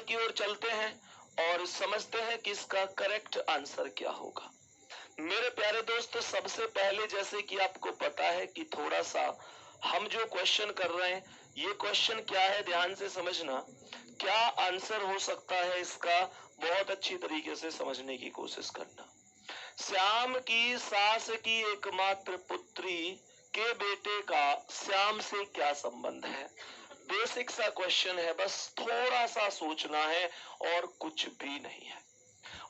की ओर चलते हैं और समझते हैं कि इसका करेक्ट आंसर क्या होगा। मेरे प्यारे दोस्त, सबसे पहले जैसे कि आपको पता है कि थोड़ा सा हम जो क्वेश्चन कर रहे हैं, ये क्वेश्चन क्या है ध्यान से समझना। क्या आंसर हो सकता है इसका, बहुत अच्छी तरीके से समझने की कोशिश करना। श्याम की सास की एकमात्र पुत्री के बेटे का श्याम से क्या संबंध है। बेसिक सा क्वेश्चन है, बस थोड़ा सा सोचना है और कुछ भी नहीं है,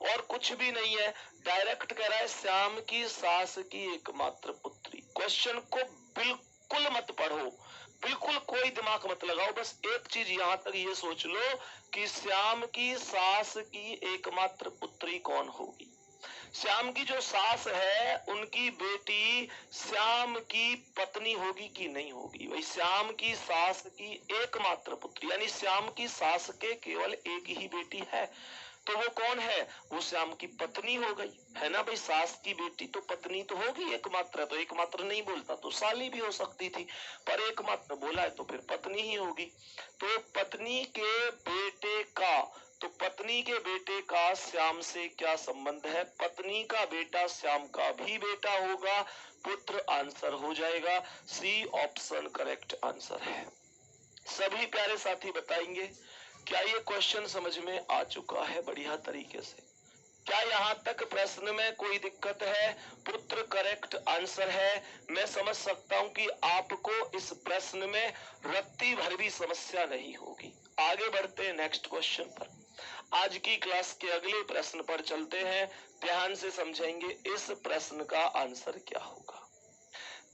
और कुछ भी नहीं है। डायरेक्ट कह रहा है श्याम की सास की एकमात्र पुत्री। क्वेश्चन को बिल्कुल मत पढ़ो, बिल्कुल कोई दिमाग मत लगाओ, बस एक चीज यहां तक ये सोच लो कि श्याम की सास की एकमात्र पुत्री कौन होगी। श्याम की जो सास है उनकी बेटी श्याम की पत्नी होगी कि नहीं होगी। भाई श्याम की सास की एकमात्र पुत्री, यानी श्याम की सास के केवल एक ही बेटी है, तो वो कौन है, वो श्याम की पत्नी हो गई, है ना भाई। सास की बेटी तो पत्नी तो होगी, एकमात्र तो एकमात्र नहीं बोलता तो साली भी हो सकती थी, पर एकमात्र बोला है तो फिर पत्नी ही होगी। तो पत्नी के बेटे का, तो पत्नी के बेटे का श्याम से क्या संबंध है। पत्नी का बेटा श्याम का भी बेटा होगा, पुत्र आंसर हो जाएगा। सी ऑप्शन करेक्ट आंसर है। सभी प्यारे साथी बताएंगे क्या ये क्वेश्चन समझ में आ चुका है बढ़िया तरीके से। क्या यहाँ तक प्रश्न में कोई दिक्कत है। पुत्र करेक्ट आंसर है। मैं समझ सकता हूँ कि आपको इस प्रश्न में रत्ती भर भी समस्या नहीं होगी। आगे बढ़ते हैं नेक्स्ट क्वेश्चन पर। आज की क्लास के अगले प्रश्न पर चलते हैं। ध्यान से समझेंगे इस प्रश्न का आंसर क्या होगा।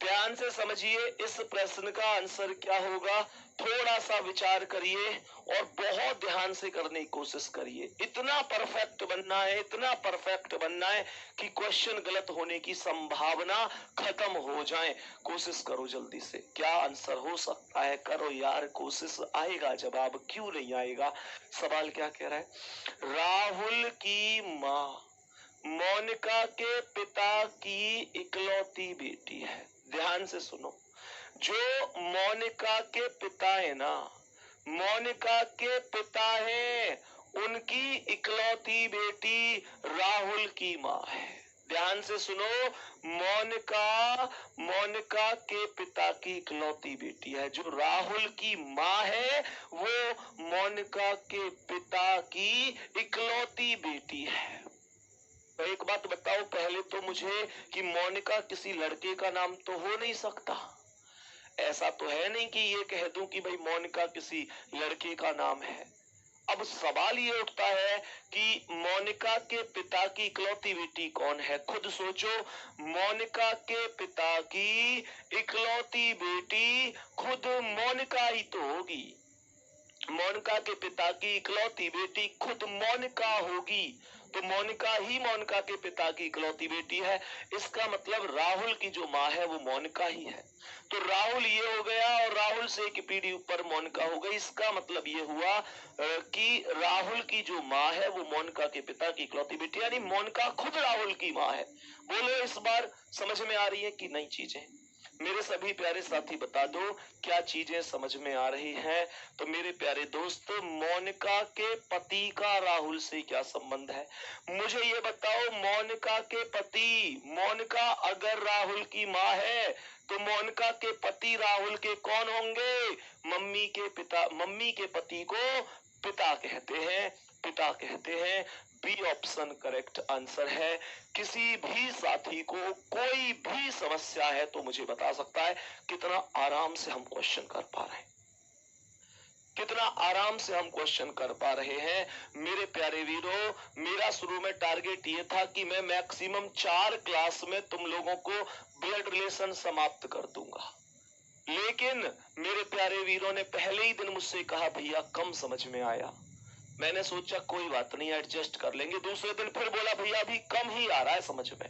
ध्यान से समझिए इस प्रश्न का आंसर क्या होगा। थोड़ा सा विचार करिए और बहुत ध्यान से करने की कोशिश करिए। इतना परफेक्ट बनना है, इतना परफेक्ट बनना है कि क्वेश्चन गलत होने की संभावना खत्म हो जाए। कोशिश करो जल्दी से। क्या आंसर हो सकता है, करो यार कोशिश। आएगा जवाब, क्यों नहीं आएगा। सवाल क्या कह रहा है। राहुल की माँ मोनिका के पिता की इकलौती बेटी है। ध्यान से सुनो, जो मोनिका के पिता है ना, मोनिका के पिता है, उनकी इकलौती बेटी राहुल की माँ है। ध्यान से सुनो, मोनिका के पिता की इकलौती बेटी है। जो राहुल की माँ है वो मोनिका के पिता की इकलौती बेटी है। तो एक बात बताओ पहले तो मुझे कि मोनिका किसी लड़के का नाम तो हो नहीं सकता। ऐसा तो है नहीं कि ये कह दूं कि भाई मोनिका किसी लड़के का नाम है। अब सवाल ये उठता है कि मोनिका के पिता की इकलौती बेटी कौन है। खुद सोचो, मोनिका के पिता की इकलौती बेटी खुद मोनिका ही तो होगी। मोनिका के पिता की इकलौती बेटी खुद मोनिका होगी, तो मोनिका ही मोनिका के पिता की इकलौती बेटी है। इसका मतलब राहुल की जो माँ है वो मोनिका ही है। तो राहुल ये हो गया और राहुल से एक पीढ़ी ऊपर मोनिका हो गई। इसका मतलब ये हुआ कि राहुल की जो माँ है वो मोनिका के पिता की इकलौती बेटी, यानी मोनिका खुद राहुल की माँ है। बोलो इस बार समझ में आ रही है कि नहीं चीजें। मेरे सभी प्यारे साथी बता दो क्या चीजें समझ में आ रही हैं। तो मेरे प्यारे दोस्त, मोनिका के पति का राहुल से क्या संबंध है। मुझे ये बताओ, मोनिका के पति, मोनिका अगर राहुल की माँ है तो मोनिका के पति राहुल के कौन होंगे। मम्मी के पिता, मम्मी के पति को पिता कहते हैं, पिता कहते हैं। बी ऑप्शन करेक्ट आंसर है। किसी भी साथी को कोई भी समस्या है तो मुझे बता सकता है। कितना आराम से हम क्वेश्चन कर पा रहे हैं, कितना आराम से हम क्वेश्चन कर पा रहे हैं। मेरे प्यारे वीरों, मेरा शुरू में टारगेट ये था कि मैं मैक्सिमम 4 क्लास में तुम लोगों को ब्लड रिलेशन समाप्त कर दूंगा, लेकिन मेरे प्यारे वीरों ने पहले ही दिन मुझसे कहा भैया कम समझ में आया। मैंने सोचा कोई बात नहीं, एडजस्ट कर लेंगे। दूसरे दिन फिर बोला भैया अभी कम ही आ रहा है समझ में।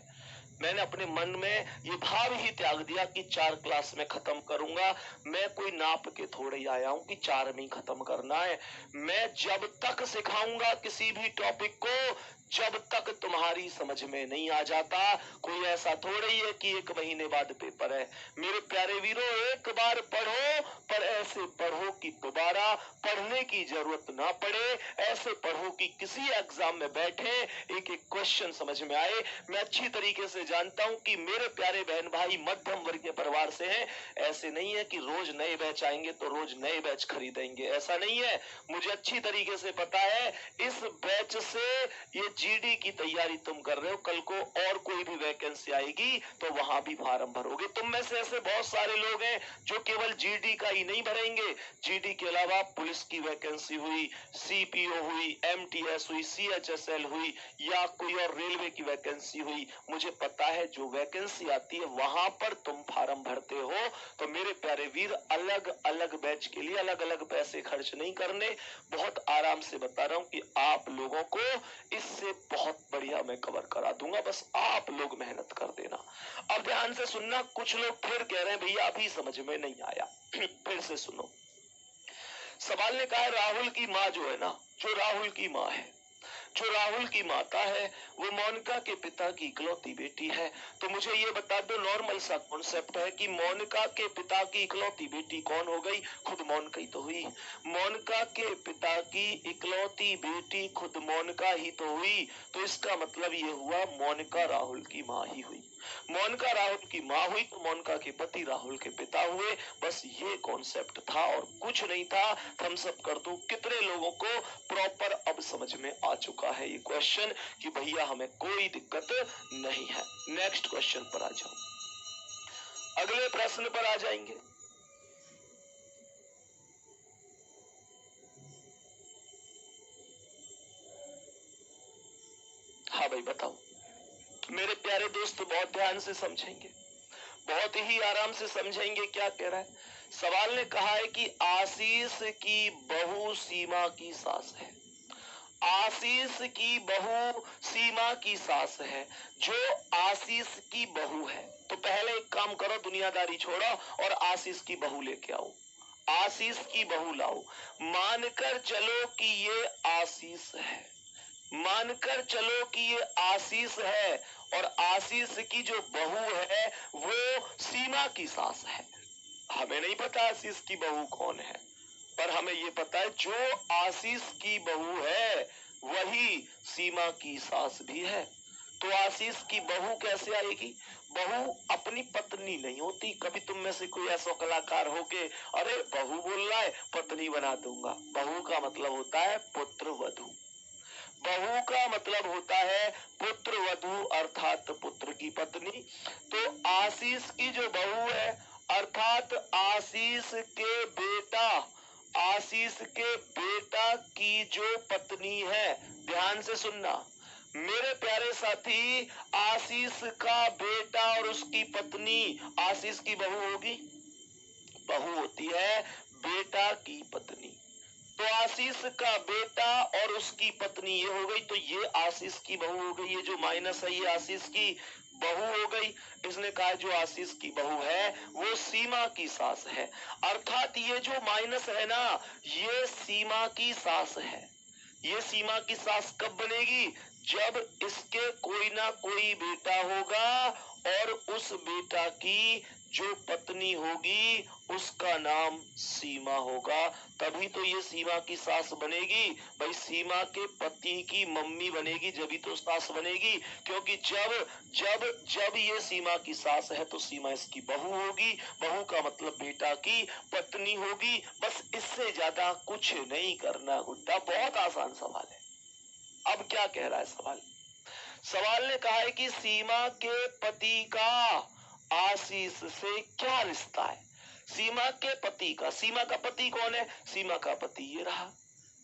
मैंने अपने मन में ये भाव ही त्याग दिया कि 4 क्लास में खत्म करूंगा। मैं कोई नाप के थोड़े ही आया हूं कि 4 में ही खत्म करना है। मैं जब तक सिखाऊंगा किसी भी टॉपिक को, जब तक तुम्हारी समझ में नहीं आ जाता। कोई ऐसा थोड़ा ही है कि 1 महीने बाद पेपर है। मेरे प्यारे वीरों, एक बार पढ़ो, पर ऐसे पढ़ो कि दोबारा पढ़ने की जरूरत ना पड़े। ऐसे पढ़ो कि किसी एग्जाम में बैठे एक एक क्वेश्चन समझ में आए। मैं अच्छी तरीके से जानता हूं कि मेरे प्यारे बहन भाई मध्यम वर्गीय परिवार से हैं। ऐसे नहीं है कि रोज नए बैच आएंगे तो रोज नए बैच खरीदेंगे, ऐसा नहीं है। मुझे अच्छी तरीके से पता है इस बैच से ये जीडी की तैयारी तुम कर रहे हो, कल को और कोई भी वैकेंसी आएगी तो वहां भी फार्म भरोगे। तुम में से ऐसे बहुत सारे लोग हैं जो केवल जीडी का ही नहीं भरेंगे, जीडी के अलावा पुलिस की वैकेंसी हुई, सीपीओ हुई, एमटीएस हुई, सीएचएसएल हुई, या कोई और रेलवे की वैकेंसी हुई। मुझे पता है जो वैकेंसी आती है वहां पर तुम फार्म भरते हो। तो मेरे प्यारे वीर, अलग अलग बैच के लिए अलग अलग पैसे खर्च नहीं करने। बहुत आराम से बता रहा हूं कि आप लोगों को इससे बहुत बढ़िया मैं कवर करा दूंगा, बस आप लोग मेहनत कर देना। अब ध्यान से सुनना, कुछ लोग फिर कह रहे हैं भैया अभी समझ में नहीं आया। फिर से सुनो। सवाल ने कहा राहुल की माँ जो है ना, जो राहुल की माँ है, जो राहुल की माता है, वो मोनिका के पिता की इकलौती बेटी है। तो मुझे ये बता दो, नॉर्मल सा कॉन्सेप्ट है कि मोनिका के पिता की इकलौती बेटी कौन हो गई? खुद मोनिका ही तो हुई। मोनिका के पिता की इकलौती बेटी खुद मोनिका ही तो हुई। तो इसका मतलब ये हुआ मोनिका राहुल की माँ ही हुई। मोनिका राहुल की माँ हुई तो मोनिका के पति राहुल के पिता हुए। बस ये कॉन्सेप्ट था और कुछ नहीं था। थम्स अप कर दो। कितने लोगों को प्रॉपर अब समझ में आ चुका है ये क्वेश्चन कि भैया हमें कोई दिक्कत नहीं है। नेक्स्ट क्वेश्चन पर आ जाओ, अगले प्रश्न पर आ जाएंगे। हाँ भाई बताओ। मेरे प्यारे दोस्त बहुत ध्यान से समझेंगे, बहुत ही आराम से समझेंगे। क्या कह रहा है सवाल ने? कहा है कि आशीष की बहू सीमा की सास है। आशीष की बहू सीमा की सास है। जो आशीष की बहू है, तो पहले एक काम करो, दुनियादारी छोड़ो और आशीष की बहू लेके आओ। आशीष की बहू लाओ। मानकर चलो कि ये आशीष है, मानकर चलो कि ये आशीष है, और आशीष की जो बहू है वो सीमा की सास है। हमें नहीं पता आशीष की बहू कौन है, पर हमें ये पता है जो आशीष की बहू है वही सीमा की सास भी है। तो आशीष की बहू कैसे आएगी? बहू अपनी पत्नी नहीं होती। कभी तुम में से कोई ऐसा कलाकार हो के अरे बहू बोल रहा है पत्नी बना दूंगा। बहू का मतलब होता है पुत्र वधू। बहू का मतलब होता है पुत्र वधू, अर्थात पुत्र की पत्नी। तो आशीष की जो बहू है, अर्थात आशीष के बेटा, आशीष के बेटा की जो पत्नी है, ध्यान से सुनना मेरे प्यारे साथी, आशीष का बेटा और उसकी पत्नी आशीष की बहू होगी। बहू होती है बेटा की पत्नी। तो आशीष का बेटा और उसकी पत्नी ये हो गई, तो ये आशीष की बहू हो गई। ये जो माइनस है ये आशीष की बहू हो गई। इसने कहा जो आशीष की बहू है वो सीमा की सास है, अर्थात ये जो माइनस है ना, ये सीमा की सास है। ये सीमा की सास कब बनेगी? जब इसके कोई ना कोई बेटा होगा और उस बेटा की जो पत्नी होगी उसका नाम सीमा होगा, तभी तो ये सीमा की सास बनेगी। भाई सीमा के पति की मम्मी बनेगी जब ही तो सास बनेगी, क्योंकि जब जब जब ये सीमा की सास है तो सीमा इसकी बहू होगी। बहू का मतलब बेटा की पत्नी होगी। बस इससे ज्यादा कुछ नहीं करना गुड्डा, बहुत आसान सवाल है। अब क्या कह रहा है सवाल? सवाल ने कहा है कि सीमा के पति का आशीष से क्या रिश्ता है? सीमा के पति का, सीमा का पति कौन है? सीमा का पति ये रहा।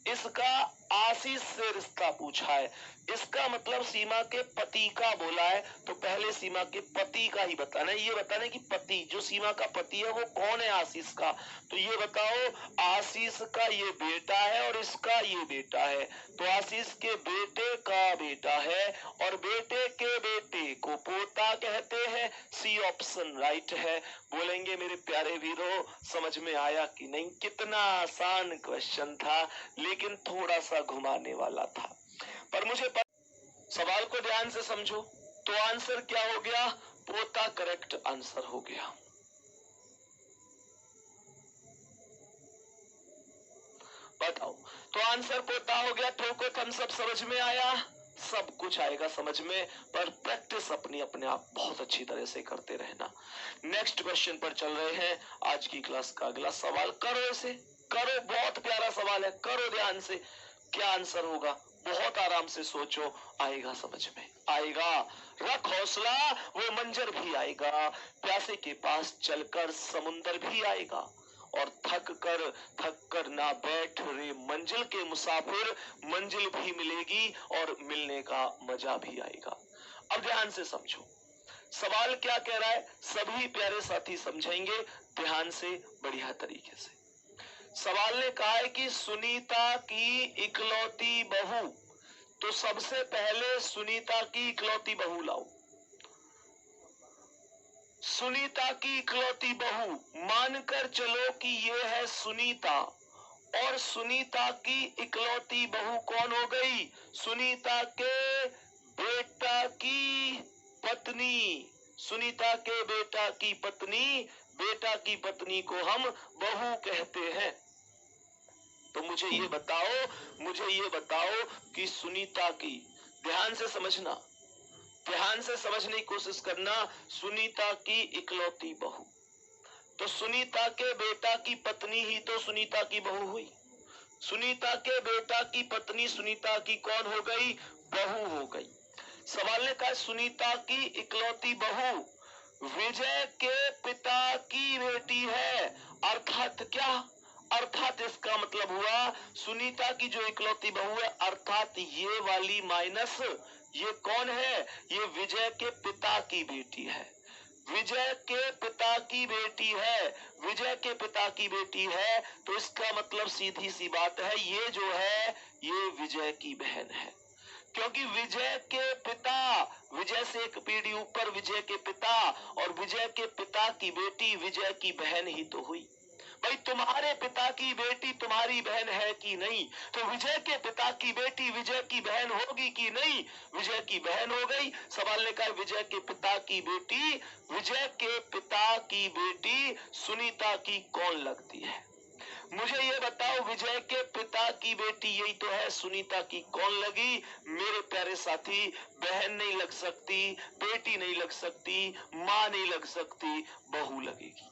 इसका आशीष से रिश्ता पूछा है, इसका मतलब सीमा के पति का बोला है तो पहले सीमा के पति का ही बताना है। ये बताना है कि पति जो सीमा का पति है वो कौन है आशीष का। तो ये बताओ आशीष का ये बेटा है और इसका ये बेटा है, तो आशीष के बेटे का बेटा है और बेटे के बेटे को पोता कहते हैं। सी ऑप्शन राइट है। बोलेंगे मेरे प्यारे वीरों समझ में आया कि नहीं? कितना आसान क्वेश्चन था लेकिन थोड़ा सा घुमाने वाला था, पर मुझे सवाल को ध्यान से समझो। तो आंसर क्या हो गया? पोता करेक्ट आंसर हो गया। बताओ, तो आंसर पोता हो गया। ठोको थम्स अप। समझ में आया? सब कुछ आएगा समझ में, पर प्रैक्टिस अपनी अपने आप बहुत अच्छी तरह से करते रहना। नेक्स्ट क्वेश्चन पर चल रहे हैं। आज की क्लास का अगला सवाल करो, इसे करो, बहुत प्यारा सवाल है, करो ध्यान से। क्या आंसर होगा? बहुत आराम से सोचो, आएगा समझ में आएगा। रख हौसला, वो मंजर भी आएगा। प्यासे के पास चलकर समुंदर भी आएगा। और थक कर ना बैठ रे मंजिल के मुसाफिर, मंजिल भी मिलेगी और मिलने का मजा भी आएगा। अब ध्यान से समझो, सवाल क्या कह रहा है, सभी प्यारे साथी समझेंगे ध्यान से, बढ़िया तरीके से। सवाल ने कहा है कि सुनीता की इकलौती बहू। तो सबसे पहले सुनीता की इकलौती बहू लाओ। सुनीता की इकलौती बहू, मानकर चलो कि ये है सुनीता। और सुनीता की इकलौती बहू कौन हो गई? सुनीता के बेटा की पत्नी। सुनीता के बेटा की पत्नी, बेटा की पत्नी को हम बहू कहते हैं। तो मुझे ये बताओ कि सुनीता की, ध्यान से समझना, ध्यान से समझने की कोशिश करना, सुनीता की इकलौती बहू। तो सुनीता के बेटा की पत्नी ही तो सुनीता की बहू हुई। सुनीता के बेटा की पत्नी सुनीता की कौन हो गई? बहू हो गई। सवाल ने कहा सुनीता की इकलौती बहू विजय के पिता की बेटी है। अर्थात क्या? अर्थात इसका मतलब हुआ सुनीता की जो इकलौती बहू है, अर्थात ये वाली माइनस ये कौन है? ये विजय के पिता की बेटी है। विजय के पिता की बेटी है। विजय के पिता की बेटी है, तो इसका मतलब सीधी सी बात है, ये जो है ये विजय की बहन है। क्योंकि विजय के पिता, विजय से एक पीढ़ी ऊपर विजय के पिता, और विजय के पिता की बेटी विजय की बहन ही तो हुई। भाई तुम्हारे पिता की बेटी तुम्हारी बहन है कि नहीं? तो विजय के पिता की बेटी विजय की बहन होगी कि नहीं? विजय की बहन हो गई। सवाल ने कहा विजय के पिता की बेटी, विजय के पिता की बेटी सुनीता की कौन लगती है? मुझे ये बताओ, विजय के पिता की बेटी यही तो है, सुनीता की कौन लगी? मेरे प्यारे साथी, बहन नहीं लग सकती, बेटी नहीं लग सकती, मां नहीं लग सकती, बहू लगेगी।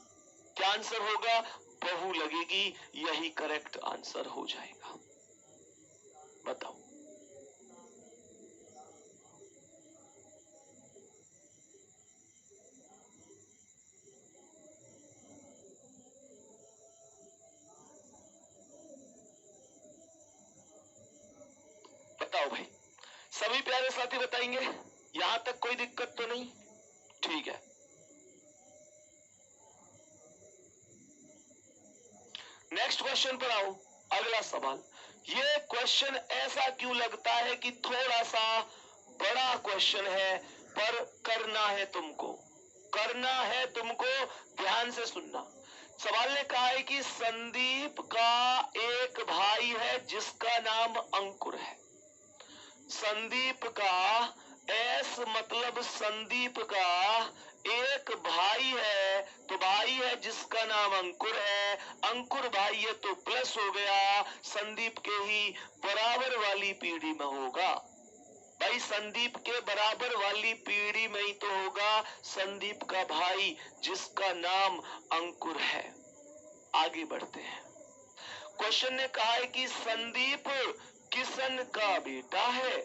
क्या आंसर होगा? बहू लगेगी। यही करेक्ट आंसर हो जाएगा। बताओ। बताओ भाई, सभी प्यारे साथी बताएंगे? यहां तक कोई दिक्कत तो नहीं? ठीक है। नेक्स्ट क्वेश्चन पर आओ। अगला सवाल, ये क्वेश्चन ऐसा क्यों लगता है कि थोड़ा सा बड़ा क्वेश्चन है, पर करना है तुमको, करना है तुमको, ध्यान से सुनना। सवाल ने कहा है कि संदीप का एक भाई है जिसका नाम अंकुर है। संदीप का, एस मतलब संदीप का एक भाई है, तो भाई है जिसका नाम अंकुर है। अंकुर भाई है तो प्लस हो गया, संदीप के ही बराबर वाली पीढ़ी में होगा। भाई संदीप के बराबर वाली पीढ़ी में ही तो होगा संदीप का भाई जिसका नाम अंकुर है। आगे बढ़ते हैं। क्वेश्चन ने कहा है कि संदीप किशन का बेटा है।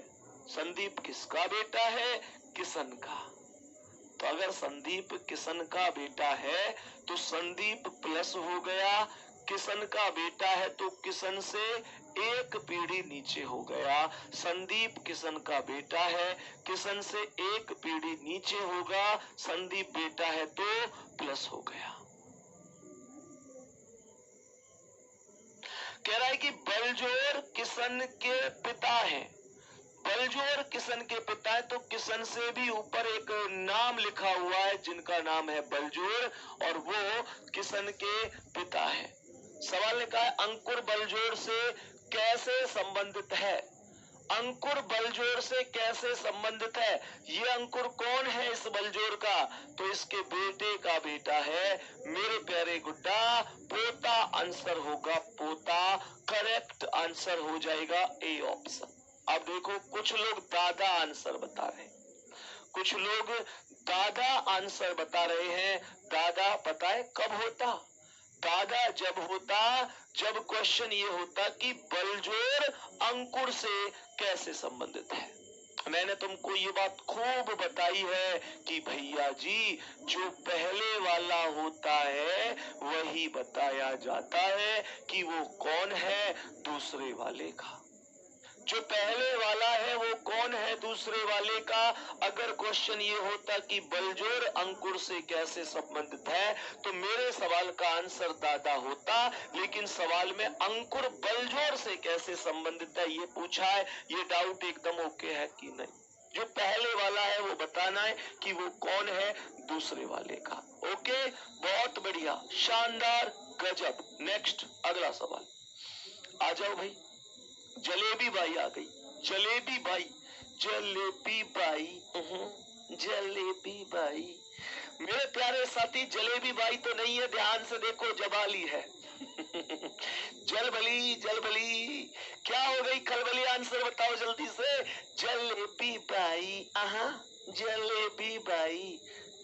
संदीप किसका बेटा है? किशन का। तो अगर संदीप किशन का बेटा है तो संदीप प्लस हो गया, किशन का बेटा है तो किशन से एक पीढ़ी नीचे हो गया। संदीप किशन का बेटा है, किशन से एक पीढ़ी नीचे होगा, संदीप बेटा है तो प्लस हो गया। कह रहा है कि बलजोर किशन के पिता है। बलजोर किशन के पिता है, तो किशन से भी ऊपर एक नाम लिखा हुआ है जिनका नाम है बलजोर, और वो किशन के पिता है। सवाल ने कहा अंकुर बलजोर से कैसे संबंधित है? अंकुर बलजोर से कैसे संबंधित है? ये अंकुर कौन है इस बलजोर का? तो इसके बेटे का बेटा है मेरे प्यारे गुड्डा, पोता आंसर होगा, पोता करेक्ट आंसर हो जाएगा ए ऑप्शन। अब देखो कुछ लोग दादा आंसर बता रहे हैं, कुछ लोग दादा आंसर बता रहे हैं। दादा पता है कब होता? दादा जब होता जब क्वेश्चन ये होता कि बलजोर अंकुर से कैसे संबंधित है। मैंने तुमको ये बात खूब बताई है कि भैया जी जो पहले वाला होता है वही बताया जाता है कि वो कौन है दूसरे वाले का। जो पहले वाला है वो कौन है दूसरे वाले का। अगर क्वेश्चन ये होता कि बलजोर अंकुर से कैसे संबंधित है तो मेरे सवाल का आंसर दादा होता, लेकिन सवाल में अंकुर बलजोर से कैसे संबंधित है ये पूछा है। ये डाउट एकदम ओके है कि नहीं? जो पहले वाला है वो बताना है कि वो कौन है दूसरे वाले का। ओके, बहुत बढ़िया, शानदार, गजब। नेक्स्ट अगला सवाल आ जाओ भाई। जलेबी बाई आ गई, jalebi by, jalebi by, jalebi by. मेरे प्यारे साथी जलेबी बाई तो नहीं है, ध्यान से देखो, जबाली है। जलबली, जलबली क्या हो गई? खलबली आंसर बताओ जल्दी से। Jalebi by, jalebi by,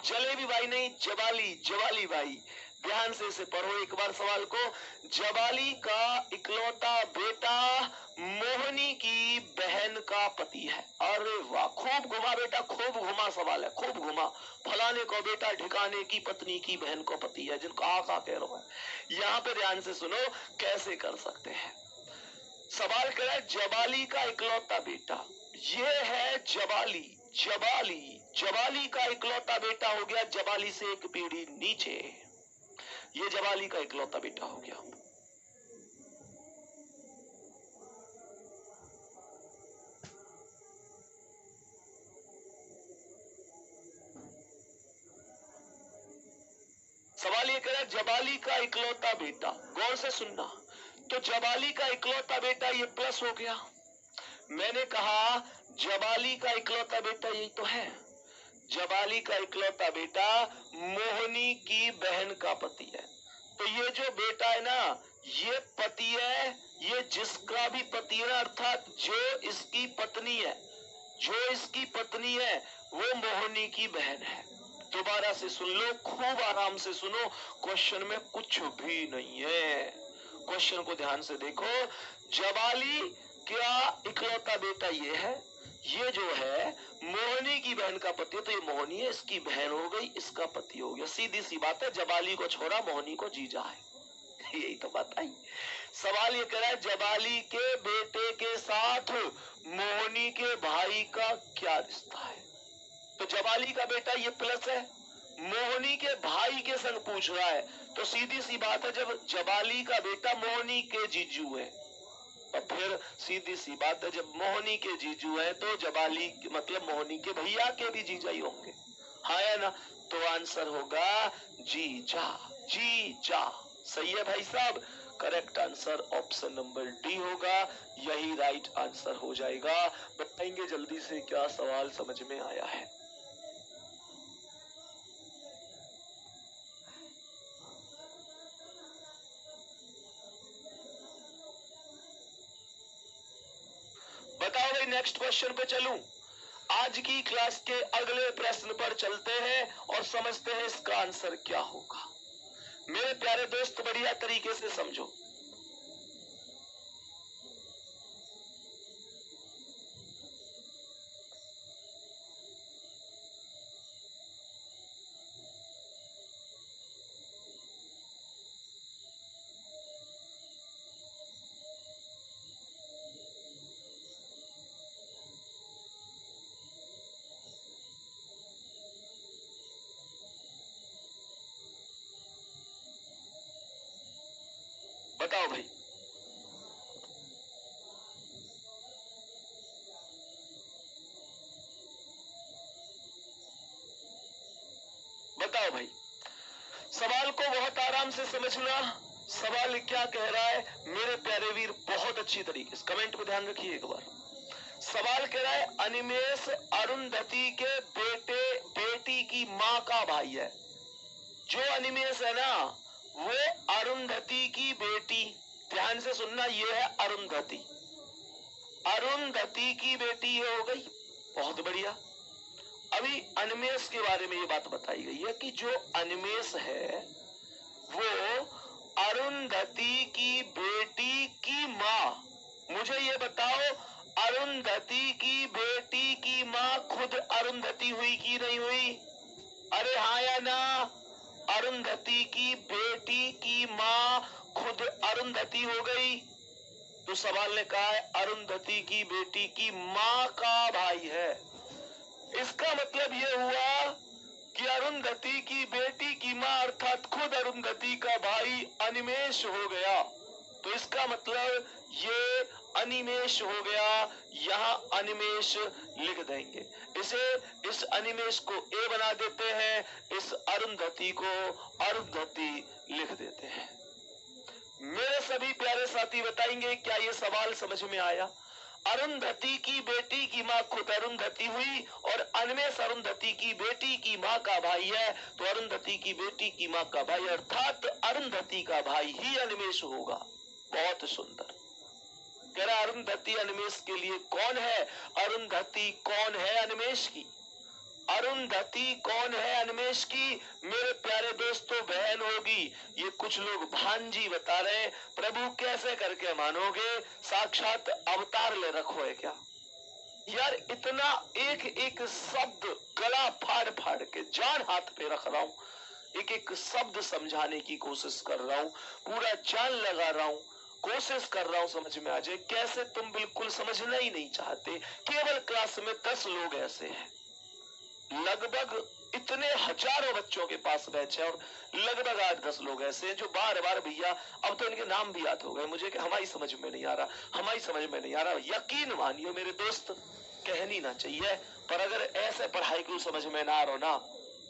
jalebi by नहीं, जबाली, जबाली बाई। ध्यान से इसे पढ़ो एक बार सवाल को। जबाली का इकलौता बेटा मोहनी की बहन का पति है। अरे वाह, खूब घुमा बेटा, खूब घुमा सवाल है, खूब घुमा। फलाने को बेटा ढिकाने की पत्नी की बहन को पति है, जिनको आका कह रहा है। यहाँ पे ध्यान से सुनो कैसे कर सकते हैं। सवाल कह रहा है जबाली का इकलौता बेटा, ये है जबाली, जबाली, जबाली का इकलौता बेटा हो गया, जबाली से एक पीढ़ी नीचे, ये जबाली का इकलौता बेटा हो गया। सवाल ये कह रहा है जबाली का इकलौता बेटा, गौर से सुनना। तो जबाली का इकलौता बेटा ये प्लस हो गया। मैंने कहा जबाली का इकलौता बेटा यही तो है। जबाली का इकलौता बेटा मोहनी की बहन का पति है। तो ये जो बेटा है ना, ये पति है, ये जिसका भी पति है, अर्थात जो इसकी पत्नी है, जो इसकी पत्नी है वो मोहनी की बहन है। दोबारा से सुन लो, खूब आराम से सुनो, क्वेश्चन में कुछ भी नहीं है। क्वेश्चन को ध्यान से देखो। जबाली क्या इकलौता बेटा ये है, ये जो है मोहनी की बहन का पति है, तो ये मोहनी है, इसकी बहन हो गई, इसका पति हो गया। सीधी सी बात है, जबाली को छोड़ा, मोहनी को जीजा है। यही तो बात आई। सवाल ये कह रहा है जबाली के बेटे के साथ मोहनी के भाई का क्या रिश्ता है। तो जबाली का बेटा ये प्लस है, मोहनी के भाई के संग पूछ रहा है, तो सीधी सी बात है जब जबाली का बेटा मोहनी के जीजू है, तो फिर सीधी सी बात है जब मोहनी के जीजू है तो जबाली मतलब मोहनी के भैया के भी जीजा ही होंगे, हाँ या ना? तो आंसर होगा जीजा, जीजा। सही है भाई साहब, correct answer option number D होगा, यही राइट आंसर हो जाएगा। बताएंगे जल्दी से क्या सवाल समझ में आया है। बताओ भाई, नेक्स्ट क्वेश्चन पे चलूं? आज की क्लास के अगले प्रश्न पर चलते हैं और समझते हैं इसका आंसर क्या होगा। मेरे प्यारे दोस्त बढ़िया तरीके से समझो। बताओ भाई, बताओ भाई। सवाल को बहुत आराम से समझना। सवाल क्या कह रहा है मेरे प्यारे वीर, बहुत अच्छी तरीके से कमेंट में ध्यान रखिए एक बार। सवाल कह रहा है अनिमेष अरुंधति के बेटी की माँ का भाई है। जो अनिमेष है ना वो अरुंधति की बेटी, ध्यान से सुनना, ये है अरुंधति, अरुंधति की बेटी हो गई। बहुत बढ़िया। अभी अनिमेष के बारे में ये बात बताई गई है कि जो अनिमेष है वो अरुंधति की बेटी की माँ। मुझे ये बताओ अरुंधति की बेटी की माँ खुद अरुंधति हुई कि नहीं हुई? अरे हाँ या ना? अरुंधति की बेटी की माँ खुद अरुंधति हो गई। तो सवाल ने कहा है अरुंधति की बेटी की माँ का भाई है। इसका मतलब ये हुआ कि अरुंधति की बेटी की माँ अर्थात खुद अरुंधति का भाई अनिमेष हो गया। तो इसका मतलब ये अनिमेष हो गया। यहाँ अनिमेष लिख देंगे, इस अनिमेष को ए बना देते हैं, इस अरुंधति को अरुंधति लिख देते हैं। मेरे सभी प्यारे साथी बताएंगे क्या ये सवाल समझ में आया? अरुंधति की बेटी की माँ खुद अरुंधति हुई और अनिमेष अरुंधति की बेटी की माँ का भाई है। तो अरुंधति की बेटी की माँ का भाई अर्थात अरुंधति का भाई ही अनिमेष होगा। बहुत सुंदर। कह रहा अरुंधति अनिमेष के लिए कौन है? अरुंधति कौन है अनिमेष की? अरुंधति कौन है अनिमेष की? मेरे प्यारे दोस्तों, बहन होगी। ये कुछ लोग भांजी बता रहे हैं। प्रभु कैसे करके मानोगे? साक्षात अवतार ले रखो है क्या यार? इतना एक एक शब्द गला फाड़ फाड़ के जान हाथ पे रख रहा हूँ, एक एक शब्द समझाने की कोशिश कर रहा हूँ, पूरा जान लगा रहा हूँ, कोशिश कर रहा हूँ समझ में आ जाए। कैसे तुम बिल्कुल समझना ही नहीं चाहते। केवल क्लास में 10 लोग ऐसे हैं, लगभग इतने हजारों बच्चों के पास बैच है और लगभग 8-10 लोग ऐसे हैं जो बार बार भैया, अब तो इनके नाम भी याद हो गए मुझे कि हमारी समझ में नहीं आ रहा, हमारी समझ में नहीं आ रहा। यकीन मानियो मेरे दोस्त, कहनी ना चाहिए, पर अगर ऐसे पढ़ाई को समझ में ना आ रहा ना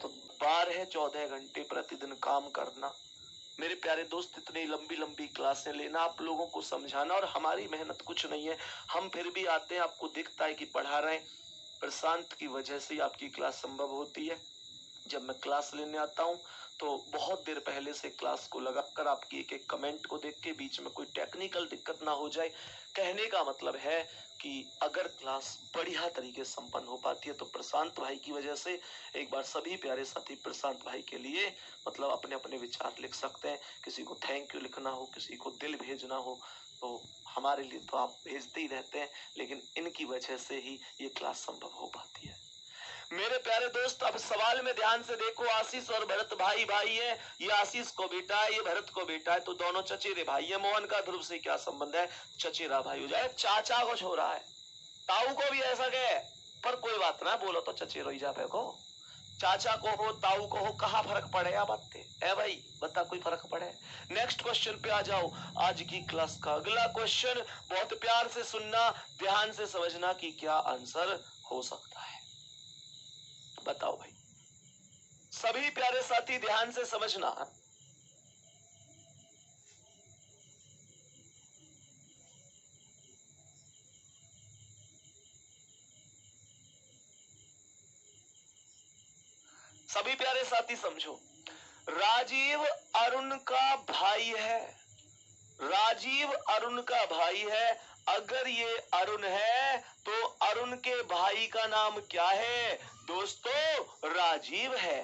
तो 12-14 घंटे प्रतिदिन काम करना। मेरे प्यारे दोस्त, इतनी लंबी लंबी क्लासें लेना, आप लोगों को समझाना, और हमारी मेहनत कुछ नहीं है। हम फिर भी आते हैं, आपको दिखता है कि पढ़ा रहे हैं। प्रशांत की वजह से आपकी क्लास संभव होती है। जब मैं क्लास लेने आता हूँ तो बहुत देर पहले से क्लास को लगाकर आपकी एक एक कमेंट को देख के बीच में कोई टेक्निकल दिक्कत ना हो जाए। कहने का मतलब है कि अगर क्लास बढ़िया तरीके से संपन्न हो पाती है तो प्रशांत भाई की वजह से। एक बार सभी प्यारे साथी प्रशांत भाई के लिए मतलब अपने अपने विचार लिख सकते हैं। किसी को थैंक यू लिखना हो, किसी को दिल भेजना हो, तो हमारे लिए तो आप भेजते ही रहते हैं, लेकिन इनकी वजह से ही ये क्लास संभव हो पाती है। मेरे प्यारे दोस्त, अब सवाल में ध्यान से देखो। आशीष और भरत भाई भाई है। ये आशीष को बेटा है, ये भरत को बेटा है, तो दोनों चचेरे भाई है। मोहन का ध्रुव से क्या संबंध है? चचेरा भाई हो जाए। चाचा को छोरा है, ताऊ को भी ऐसा कहे, पर कोई बात ना, बोलो तो चचेरो ही जाते को। चाचा को हो, ताऊ को हो, कहाँ फर्क पड़े? या बात है भाई, बता कोई फर्क पड़े? नेक्स्ट क्वेश्चन पे आ जाओ। आज की क्लास का अगला क्वेश्चन बहुत प्यार से सुनना, ध्यान से समझना कि क्या आंसर हो सकता है। बताओ भाई, सभी प्यारे साथी ध्यान से समझना। सभी प्यारे साथी समझो। राजीव अरुण का भाई है, राजीव अरुण का भाई है। अगर ये अरुण है तो अरुण के भाई का नाम क्या है दोस्तों? राजीव है।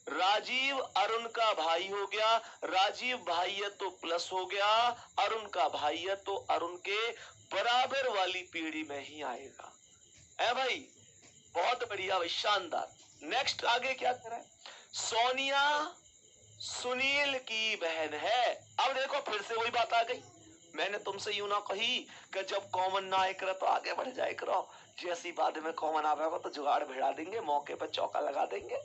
राजीव अरुण का भाई हो गया। राजीव भाई है तो प्लस हो गया, अरुण का भाई है तो अरुण के बराबर वाली पीढ़ी में ही आएगा। है भाई, बहुत बढ़िया भाई, शानदार। नेक्स्ट आगे क्या कर रहा है? सोनिया सुनील की बहन है। अब देखो फिर से वही बात आ गई। मैंने तुमसे यूं ना कही कि जब कॉमन ना आए करो तो आगे बढ़ जाए करो, जैसी बाद में कॉमन आवेगा तो जुगाड़ भिड़ा देंगे, मौके पर चौका लगा देंगे।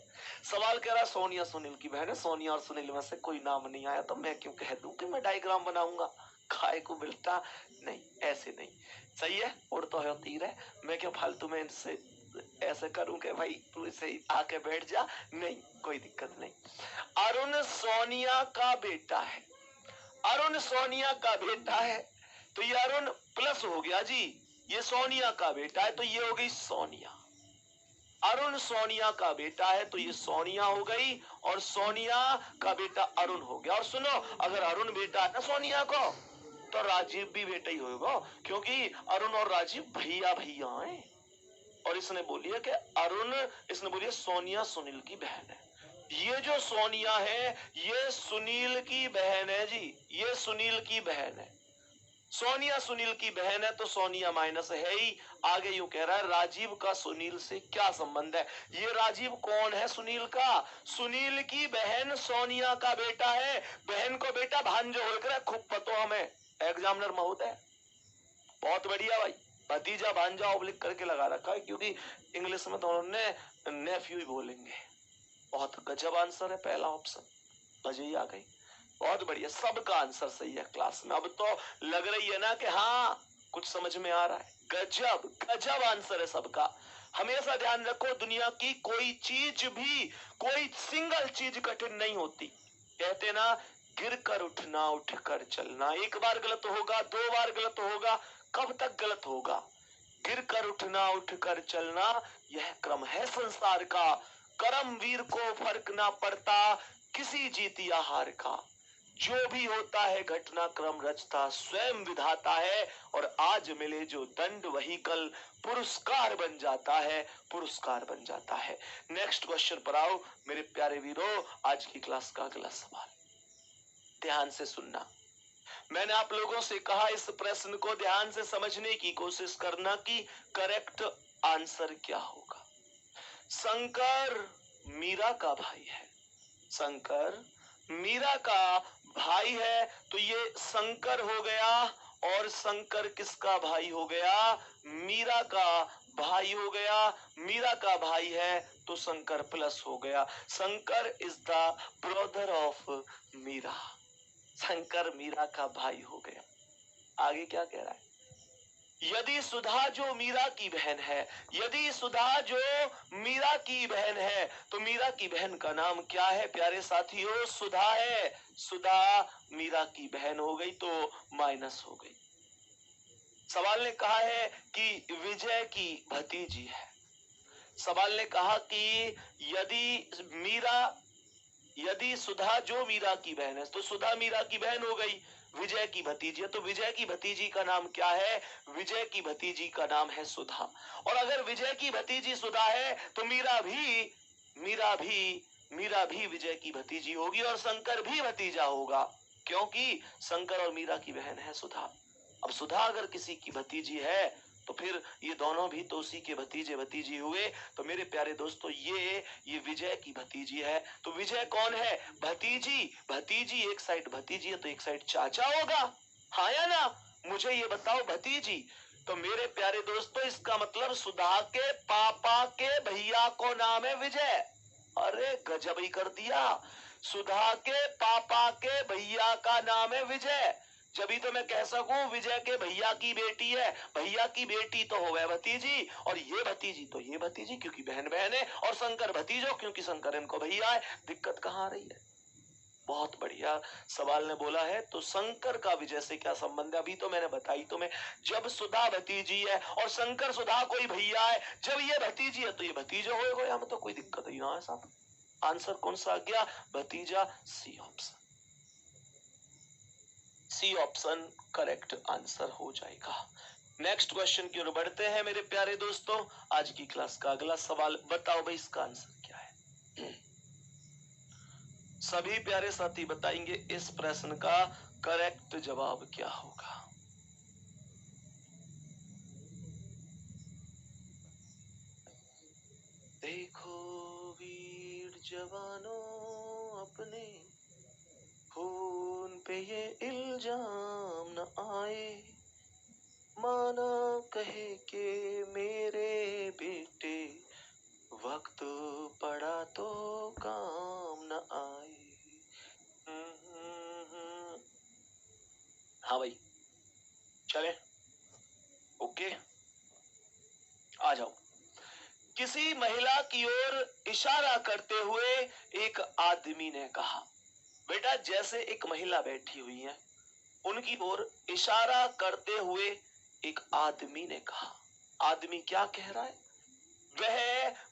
सवाल कह रहा सोनिया सुनील की बहन है। सोनिया और सुनील में से कोई नाम नहीं आया तो मैं क्यों कह दूं कि मैं डायग्राम बनाऊंगा? खाए को मिलता नहीं, ऐसे नहीं। सही है, उड़ तो है तीर है। मैं क्यों फालतू में इनसे ऐसे करूं कि भाई तू इसे आके बैठ जा? नहीं, कोई दिक्कत नहीं। अरुण सोनिया का बेटा है, अरुण सोनिया का बेटा है, तो ये अरुण प्लस हो गया जी। ये सोनिया का बेटा है तो ये हो गई सोनिया। अरुण सोनिया का बेटा है तो ये सोनिया हो गई, और सोनिया का बेटा अरुण हो गया। और सुनो, अगर अरुण बेटा है ना सोनिया को, तो राजीव भी बेटा ही होगा, क्योंकि अरुण और राजीव भैया भैया हैं। और इसने बोली है कि अरुण, इसने बोली है सोनिया सुनील की बहन है। ये जो सोनिया है ये सुनील की बहन है जी, ये सुनील की बहन है। सोनिया सुनील की बहन है तो सोनिया माइनस है ही। आगे यूं कह रहा है राजीव का सुनील से क्या संबंध है। ये राजीव कौन है? सुनील का, सुनील की बहन सोनिया का बेटा है। बहन को बेटा भांजो होकर खूब पतो हमें एग्जामिनर महोदय। बहुत बढ़िया भाई, भतीजा भांजा ऑब्लिक करके लगा रखा है, क्योंकि इंग्लिश में तो उन्होंने नेफ्यू ही बोलेंगे। बहुत गजब आंसर है पहला ऑप्शन, मजे ही आ गई। बहुत बढ़िया, सबका आंसर सही है क्लास में। अब तो लग रही है ना कि हाँ कुछ समझ में आ रहा है। गजब गजब आंसर है सबका। हमेशा ध्यान रखो, दुनिया की कोई चीज भी, कोई सिंगल चीज कठिन नहीं होती। कहते ना, गिर कर उठना उठ कर चलना। एक बार गलत होगा, दो बार गलत होगा, कब तक गलत होगा? गिर कर उठना उठ कर चलना, यह क्रम है संसार का। कर्मवीर को फर्क ना पड़ता किसी जीत या हार का। जो भी होता है घटनाक्रम रचता स्वयं विधाता है, और आज मिले जो दंड वही कल पुरस्कार बन जाता है, पुरस्कार बन जाता है। नेक्स्ट क्वेश्चन पर आओ मेरे प्यारे वीरों। आज की क्लास का अगला सवाल ध्यान से सुनना। मैंने आप लोगों से कहा इस प्रश्न को ध्यान से समझने की कोशिश करना कि करेक्ट आंसर क्या होगा। शंकर मीरा का भाई है, शंकर मीरा का भाई है, तो ये शंकर हो गया। और शंकर किसका भाई हो गया? मीरा का भाई हो गया। मीरा का भाई है तो शंकर प्लस हो गया। Shankar is the brother of Meera. Shankar Meera का भाई हो गया। आगे क्या कह रहा है? यदि सुधा जो मीरा की बहन है, यदि सुधा जो मीरा की बहन है, तो मीरा की बहन का नाम क्या है प्यारे साथियों? सुधा है। सुधा मीरा की बहन हो गई तो माइनस हो गई। सवाल ने कहा है कि विजय की भतीजी है। सवाल ने कहा कि यदि सुधा जो मीरा की बहन है, तो सुधा मीरा की बहन हो गई। विजय की भतीजी है तो विजय की भतीजी का नाम क्या है? विजय की भतीजी का नाम है सुधा। और अगर विजय की भतीजी सुधा है तो मीरा भी विजय की भतीजी होगी, और शंकर भी भतीजा होगा, क्योंकि शंकर और मीरा की बहन है सुधा। अब सुधा अगर किसी की भतीजी है तो फिर ये दोनों भी तो उसी के भतीजे भतीजी हुए। तो मेरे प्यारे दोस्तों ये विजय की भतीजी है। तो विजय कौन है? भतीजी। भतीजी एक साइड भतीजी है तो एक साइड चाचा होगा, हाँ या ना? मुझे ये बताओ भतीजी। तो मेरे प्यारे दोस्तों इसका मतलब सुधा के पापा के भैया को नाम है विजय। अरे गजब ही कर दिया। सुधा के पापा के भैया का नाम है विजय। जब तो मैं कह सकूं विजय के भैया की बेटी है, भैया की बेटी तो हो गए भतीजी, और ये भतीजी तो ये भतीजी, क्योंकि बहन बहन है। और शंकर भतीजो, क्योंकि शंकर इनको भैया है। दिक्कत कहाँ आ रही है? बहुत बढ़िया सवाल ने बोला है। तो शंकर का विजय से क्या संबंध है? अभी तो मैंने बताई तुम्हें। जब सुधा भतीजी है और शंकर सुधा कोई भैया है, जब ये भतीजी है तो ये भतीजो हो गए। हमें तो कोई दिक्कत ही ना है साहब। आंसर कौन सा आ गया? भतीजा। C option, C option correct answer हो जाएगा। नेक्स्ट क्वेश्चन की ओर बढ़ते हैं मेरे प्यारे दोस्तों। आज की क्लास का अगला सवाल बताओ भाई, इसका आंसर क्या है? सभी प्यारे साथी बताएंगे इस प्रश्न का करेक्ट जवाब क्या होगा। देखो वीर जवानों अपने खून पे ये इल्जाम न आए, माना कहे के मेरे बेटे वक्त पड़ा तो काम न आए। हाँ भाई चले, ओके आ जाओ। किसी महिला की ओर इशारा करते हुए एक आदमी ने कहा, बेटा जैसे एक महिला बैठी हुई है, उनकी ओर इशारा करते हुए एक आदमी ने कहा। आदमी क्या कह रहा है?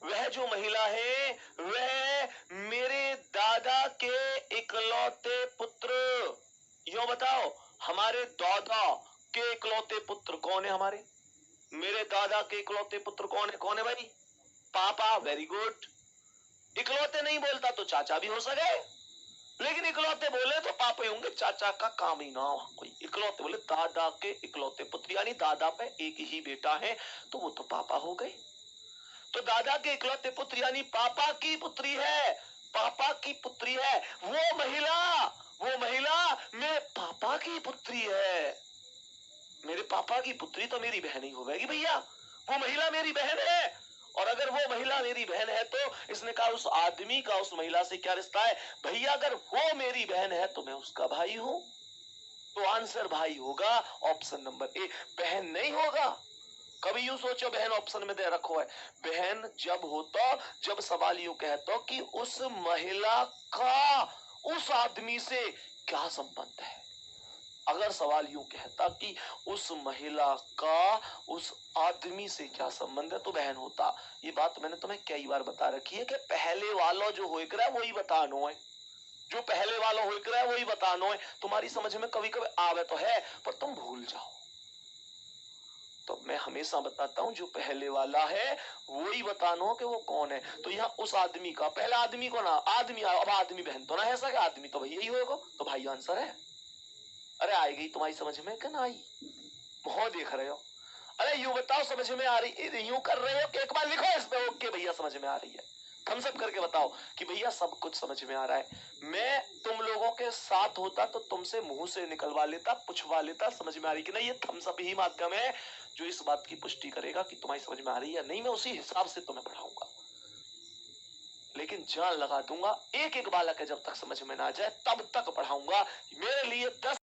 वह जो महिला है वह मेरे दादा के इकलौते पुत्र। यो बताओ, हमारे दादा के इकलौते पुत्र कौन है? हमारे मेरे दादा के इकलौते पुत्र कौन है? कौन है भाई? पापा। Very good. इकलौते नहीं बोलता तो चाचा भी हो सके, लेकिन इकलौते बोले तो पापा ही होंगे, चाचा का काम ही ना हो कोई। इकलौते बोले दादा के इकलौते पुत्र, यानी दादा पे एक ही बेटा है, तो वो तो पापा हो गए। तो दादा के इकलौते पुत्र यानी पापा की पुत्री है, पापा की पुत्री है वो महिला मेरे पापा की पुत्री है। मेरे पापा की पुत्री तो मेरी बहन ही होगी भैया, वो महिला मेरी बहन है। और अगर वो महिला मेरी बहन है तो इसने कहा उस आदमी का उस महिला से क्या रिश्ता है? भैया अगर वो मेरी बहन है तो मैं उसका भाई हूं, तो आंसर भाई होगा ऑप्शन नंबर ए, बहन नहीं होगा। कभी यूं सोचो बहन ऑप्शन में दे रखो है, बहन जब होता जब सवाल यूं कहता कि उस महिला का उस आदमी से क्या संबंध है। अगर सवाल यूं कहता कि उस महिला का उस आदमी से क्या संबंध है तो बहन होता। ये बात मैंने तुम्हें कई बार बता रखी है कि पहले वाला जो हो है वही बतानो है, जो पहले वाला हो है वही बतानो है। तुम्हारी समझ में कभी कभी आवे तो है पर तुम भूल जाओ, तो मैं हमेशा बताता हूं जो पहले वाला है वही बतानो कि वो कौन है। तो यहाँ उस आदमी का, पहले आदमी को ना, आदमी अब आदमी बहन तो ना है सके, आदमी तो भैया ही होगा, तो भाई आंसर है। अरे आएगी तुम्हारी समझ में कि ना आई? बहुत देख रहे हो। अरे यूं बताओ समझ में आ रही, यूं कर रहे हो कि एक बार लिखो इसमें ओके भैया समझ में आ रही है, थम्स अप करके बताओ कि भैया सब कुछ समझ में आ रहा है। मैं तुम लोगों के साथ होता तो तुमसे मुंह से निकलवा लेता, पूछवा लेता समझ में आ रही कि नहीं। ये थम्स अप ही माध्यम है जो इस बात की पुष्टि करेगा कि तुम्हारी समझ में आ रही है या नहीं। मैं उसी हिसाब से तुम्हें पढ़ाऊंगा, लेकिन जान लगा दूंगा एक एक बालक है जब तक समझ में ना आ जाए तब तक पढ़ाऊंगा। मेरे लिए 10